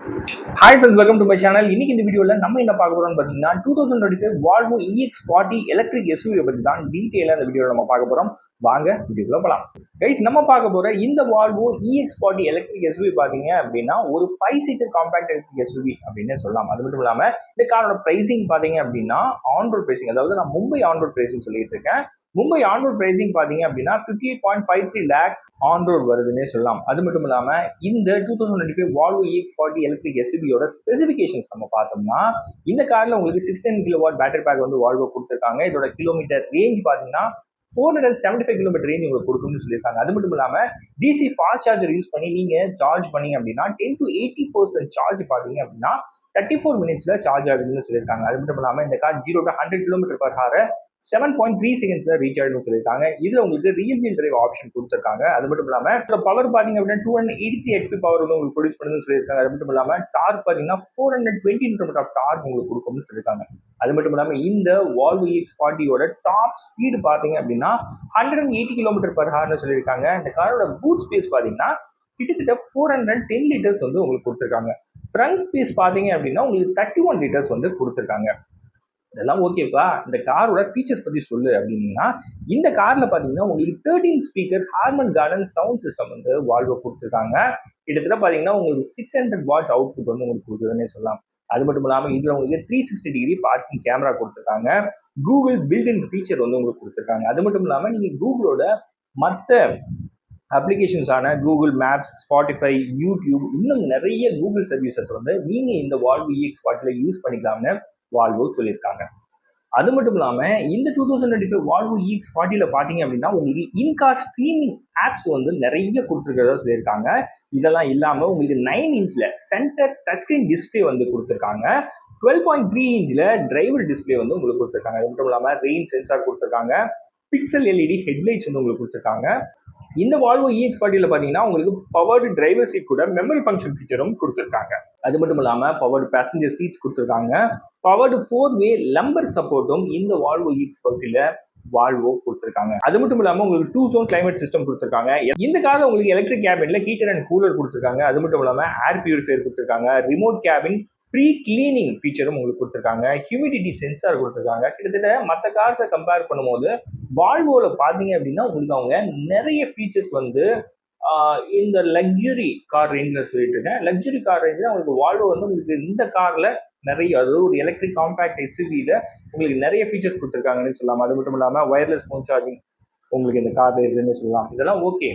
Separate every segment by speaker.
Speaker 1: Hi friends, welcome to my channel. இன்னைக்கு இந்த வீடியோவில் நம்ம என்ன பார்க்க போறோம்னு பார்த்தீங்கன்னா 2025 வால்வோ EX40 எலக்ட்ரிக் எஸ்யூவி பற்றி தான் டீட்டெயிலாக இந்த வீடியோவில் நம்ம பார்க்க போறோம். வாங்க வீடியோக்குள்ள போகலாம். கைஸ், நம்ம பார்க்க போற இந்த வால்வோ EX40 எலக்ட்ரிக் எஸ்யூவி பார்த்தீங்க அப்படின்னா ஒரு 5 சீட்டர் காம்பாக்ட் எலக்ட்ரிக் எஸ்யூவி அப்படின்னு சொல்லலாம். அது மட்டும் இல்லாமல் இந்த காரோட பிரைசிங் பார்த்தீங்க அப்படின்னா ஆன்ரோட் பிரைசிங், அதாவது நான் மும்பை ஆன்ரோட் பிரைசிங் சொல்லிட்டு இருக்கேன். மும்பை ஆன்ரோட் பிரைசிங் பார்த்தீங்க அப்படின்னா 58.53 லேக் ஆன்ரோட் வருதுன்னே சொல்லலாம். அது மட்டும் இல்லாம இந்த 2025 வால்வோ EX40 எலக்ட்ரிக் எஸ்யூவியோட ஸ்பெசிஃபிகேஷன்ஸ் நம்ம பார்த்தோம்னா இந்த கார்ல உங்களுக்கு 16 கிலோவாட் பேட்டரி பேக் வந்து வால்வோ கொடுத்துருக்காங்க. இதோட கிலோமீட்டர் ரேஞ்ச் பார்த்தீங்கன்னா 475 கிலோமீட்டர் ரேஞ்ச் உங்களுக்கு கொடுக்கும்னு சொல்லியிருக்காங்க. அது மட்டும் இல்லாம டிசி ஃபாஸ்ட் சார்ஜர் யூஸ் பண்ணி நீங்க சார்ஜ் பண்ணீங்க அப்படின்னா 10 to 80% சார்ஜ் பார்த்தீங்க அப்படின்னா 34 மினிட்ஸ்ல சார்ஜ் ஆகுதுன்னு சொல்லியிருக்காங்க. அது மட்டும் இல்லாம இந்த car 0 to 100 kilometre per hour 7.3 செகண்ட்ஸ்ல ரீச் ஆயிடும் சொல்லியிருக்காங்க. இதுல உங்களுக்கு ரியல் வீல் டிரைவ் ஆப்ஷன் கொடுத்துருக்காங்க. அது மட்டும் இல்லாம பவர் பாத்தீங்க அப்படின்னா 283 HP பவர் வந்து உங்களுக்கு ப்ரொடியூஸ் பண்ணுன்னு சொல்லியிருக்காங்க. அது மட்டும் இல்லாம டார்க் பாத்தீங்கன்னா 420 நியூட்டன் ஆஃப் டார்க் உங்களுக்கு கொடுக்கும்னு சொல்லியிருக்காங்க. அது மட்டும் இல்லாம இந்த வால்வோ EX40யோட டாப் ஸ்பீடு பாத்தீங்க அப்படின்னா 180 கிலோமீட்டர் பர் ஹவர்னு சொல்லியிருக்காங்க. இந்த காரோட பூட் ஸ்பேஸ் பாத்தீங்கன்னா கிட்டத்தட்ட 410 லிட்டர்ஸ் வந்து உங்களுக்கு கொடுத்துருக்காங்க. ஃப்ரண்ட் ஸ்பேஸ் பாத்தீங்க அப்படின்னா உங்களுக்கு 31 லிட்டர்ஸ் வந்து கொடுத்துருக்காங்க. இதெல்லாம் ஓகேப்பா, இந்த காரோட ஃபீச்சர்ஸ் பத்தி சொல்லு அப்படின்னீங்கன்னா இந்த கார்ல பாத்தீங்கன்னா உங்களுக்கு 13 speaker Harman Kardon sound system வந்து வால்வோ கொடுத்துருக்காங்க. கிட்டத்தட்ட பாத்தீங்கன்னா உங்களுக்கு 600 வாட்ஸ் அவுட்புட் வந்து உங்களுக்கு கொடுக்குதுன்னே சொல்லலாம். அது மட்டும் இல்லாம இதுல உங்களுக்கு 360 டிகிரி பார்க்கிங் கேமரா கொடுத்துருக்காங்க. கூகுள் பில்ட்-இன் ஃபீச்சர் வந்து உங்களுக்கு கொடுத்துருக்காங்க. அது மட்டும் இல்லாம நீங்க கூகுளோட மற்ற அப்ளிகேஷன்ஸான கூகுள் மேப்ஸ், ஸ்பாட்டிஃபை, யூடியூப், இன்னும் நிறைய கூகுள் சர்வீசஸ் வந்து நீங்க இந்த வால்வோ EX40ல யூஸ் பண்ணிக்கலாம்னு வால்வோ சொல்லியிருக்காங்க. அது மட்டும் இல்லாம இந்த 2025 வால்வோ EX40ல பாத்தீங்க அப்படின்னா உங்களுக்கு இன்கார் ஸ்ட்ரீமிங் ஆப்ஸ் வந்து நிறைய கொடுத்துருக்கிறதா சொல்லியிருக்காங்க. இதெல்லாம் இல்லாம உங்களுக்கு 9 இன்ச்ல சென்டர் டச் ஸ்கிரீன் டிஸ்பிளே வந்து கொடுத்துருக்காங்க. 12.3 இன்ச்ல டிரைவர் டிஸ்பிளே வந்து உங்களுக்கு கொடுத்துருக்காங்க. அது மட்டும் இல்லாம ரெயின் சென்சார் கொடுத்துருக்காங்க. பிக்சல் எல்இடி ஹெட்லைட்ஸ் வந்து உங்களுக்கு கொடுத்துருக்காங்க. இந்த வால்வோ EX40ல பாத்தீங்கன்னா உங்களுக்கு பவர்டு டிரைவர் சீட் கூட மெமரி ஃபங்க்ஷன் ஃபீச்சரும் கொடுத்துருக்காங்க. அது மட்டும் இல்லாம பவர்டு பேசஞ்சர் சீட்ஸ் கொடுத்துருக்காங்க. பவர்டு 4-வே லம்பர் சப்போர்ட்டும் இந்த வால்வோ EX40ல வால்வோ கொடுத்துருக்காங்க. அது மட்டும் இல்லாம உங்களுக்கு 2 zone கிளைமேட் சிஸ்டம் கொடுத்துருக்காங்க. இந்த கார்ல உங்களுக்கு எலக்ட்ரிக் கேபின்ல ஹீட்டர் அண்ட் கூலர் கொடுத்துருக்காங்க. அது மட்டும் இல்லாம ஏர் பியூரிஃபையர் கொடுத்துருக்காங்க. ரிமோட் கேபின் ப்ரீ கிளீனிங் ஃபீச்சரும் உங்களுக்கு கொடுத்துருக்காங்க. ஹியூமிடிட்டி சென்சார் கொடுத்துருக்காங்க. கிட்டத்தட்ட மற்ற கார்ஸை கம்பேர் பண்ணும்போது வால்வோல பாத்தீங்க அப்படின்னா உங்களுக்கு அவங்க நிறைய ஃபீச்சர்ஸ் வந்து இந்த லக்ஸுரி கார் ரேஞ்சில் சொல்லிட்டு இருக்கேன். லக்ஸுரி கார் ரேஞ்சில் உங்களுக்கு வால்வோ வந்து உங்களுக்கு இந்த கார்ல நிறைய, அதாவது ஒரு எலக்ட்ரிக் காம்பாக்ட் எஸ்யூவில உங்களுக்கு நிறைய ஃபீச்சர்ஸ் கொடுத்துருக்காங்கன்னு சொல்லலாம். அது மட்டும் இல்லாமல் வயர்லெஸ் ஃபோன் சார்ஜிங் உங்களுக்கு இந்த கார்ல இருக்குன்னு சொல்லலாம். இதெல்லாம் ஓகே.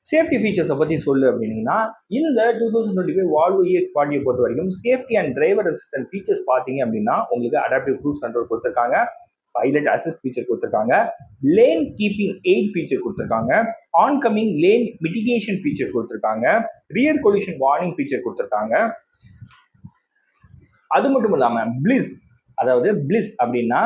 Speaker 1: சேஃப்டி ஃபீச்சர்ஸை பற்றி சொல்லு அப்படின்னா இந்த 2025 வால்வோ EX40 பொறுத்த வரைக்கும் safety and driver assistant features பார்த்தீங்க அப்படின்னா உங்களுக்கு அடாப்டிவ் க்ரூஸ் கண்ட்ரோல் கொடுத்துருக்காங்க. பைலட் அசிஸ்ட் ஃபீச்சர் கொடுத்துருக்காங்க. லேன் கீப்பிங் எய்ட் ஃபீச்சர் கொடுத்துருக்காங்க. Oncoming lane mitigation feature கொடுத்துருக்காங்க. ரியர் கொலிஷன் வார்னிங் ஃபீச்சர் கொடுத்துருக்காங்க. அது மட்டும் இல்லாமல் பிளிஸ் அப்படின்னா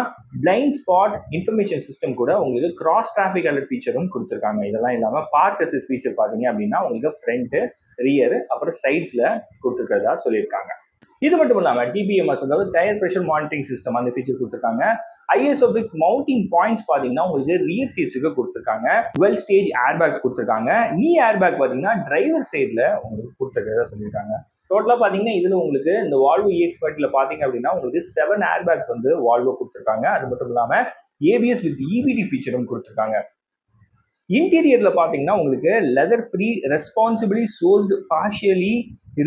Speaker 1: பிளைண்ட் ஸ்பாட் இன்ஃபர்மேஷன் சிஸ்டம் கூட உங்களுக்கு கிராஸ் டிராஃபிக் அலர்ட் ஃபீச்சரும் கொடுத்துருக்காங்க. இதெல்லாம் இல்லாமல் பார்க் அசிஸ்ட் ஃபீச்சர் பார்த்தீங்க அப்படின்னா உங்களுக்கு ஃப்ரண்ட், ரியர், அப்புறம் சைட்ஸ்ல கொடுத்துருக்கிறதா சொல்லியிருக்காங்க. இது மட்டும் இல்லாம TPMS, அதாவது டயர் பிரஷர் மானிட்டரிங் சிஸ்டம், அந்த ஃபீச்சர் கொடுத்துருக்காங்க. ISOFIX மவுண்டிங் பாயிண்ட்ஸ் பாத்தீங்கன்னா உங்களுக்கு ரியர் சீட்ஸுக்கு கொடுத்துருக்காங்க. 12 ஸ்டேஜ் ஏர் பேக்ஸ் கொடுத்துருக்காங்க. நீ ஏர் பேக் பாத்தீங்கன்னா டிரைவர் சைட்ல உங்களுக்கு கொடுத்துருக்கிறதா சொல்லியிருக்காங்க. டோட்டலா பாத்தீங்கன்னா இதுல உங்களுக்கு இந்த வால்வோ EX40ல பாத்தீங்க அப்படின்னா உங்களுக்கு 7 ஏர் பேக்ஸ் வந்து வால்வோ கொடுத்துருக்காங்க. அது மட்டும் இல்லாம ABS வித் EBD ஃபீச்சரும் கொடுத்துருக்காங்க. இன்டீரியர்ல பாத்தீங்கன்னா உங்களுக்கு leather free responsibly sourced partially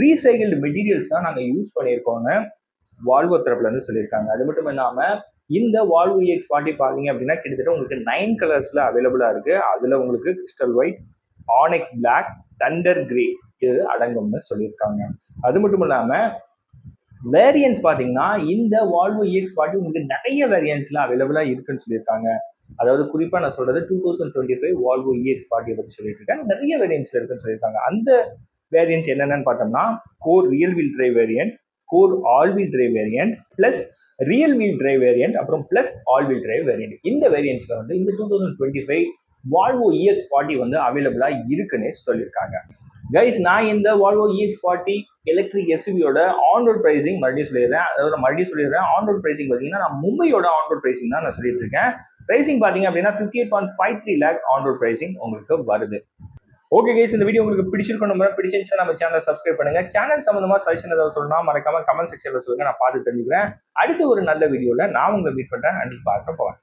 Speaker 1: recycled materials தான் நாங்கள் யூஸ் பண்ணியிருக்கோம்னு வால்வோ தரப்புல இருந்து சொல்லியிருக்காங்க. அது மட்டும் இல்லாம இந்த வால்வோ EX40 பாத்தீங்க அப்படின்னா கிட்டத்தட்ட உங்களுக்கு 9 கலர்ஸ்ல அவைலபிளா இருக்கு. அதுல உங்களுக்கு crystal white, onyx black, thunder grey இது அடங்கும்னு சொல்லியிருக்காங்க. அது மட்டும் இல்லாம வேரியன்ஸ் பாத்தீங்கன்னா இந்த வால்வோ EX40 உங்களுக்கு நிறைய வேரியன்ஸ்ல அவைலபிளா இருக்குன்னு சொல்லியிருக்காங்க. அதாவது குறிப்பா நான் சொல்றது 2025 வால்வோ EX40 பத்தி சொல்லிட்டு இருக்கேன். நிறைய வேரியன்ஸ்ல இருக்குன்னு சொல்லியிருக்காங்க. அந்த வேரியன்ஸ் என்னென்னு பார்த்தோம்னா core rear wheel drive variant, core all wheel drive variant, plus rear wheel drive variant, அப்புறம் plus all wheel drive variant. இந்த வேரியன்ட்ஸ்ல வந்து இந்த 2025 வால்வோ EX40 வந்து அவைலபிளா இருக்குன்னு சொல்லியிருக்காங்க. கைஸ், நான் இந்த வால்வோ EX40 எலக்ட்ரிக் எஸ்யூவியோட ஆன்ரோட் பிரைசிங் மறுபடியும் சொல்லிடுறேன். ஆன்ரோட் பிரைசிங் பார்த்தீங்கன்னா நான் மும்பையோட ஆன்ரோட் பிரைசிங் தான் நான் சொல்லிட்டு இருக்கேன். பிரைசிங் பார்த்தீங்க அப்படின்னா 58.53 லேக் ஆன்ரோட் பிரைசிங் உங்களுக்கு வருது. ஓகே கைஸ், இந்த வீடியோ உங்களுக்கு பிடிச்சிருக்கணும், பிடிச்சிருந்துச்சுன்னா நம்ம சேனலை சப்ஸ்கிரைப் பண்ணுங்க. சேனல் சம்பந்தமா சஜஷன் ஏதாவது சொல்லணும் மறக்காம கமெண்ட் செக்ஷன்ல சொல்லுங்க, நான் பார்த்து தெரிஞ்சுக்கிறேன். அடுத்து ஒரு நல்ல வீடியோல நான் உங்களை மீட் பண்றேன். அண்ட் பார்க்க போவேன்.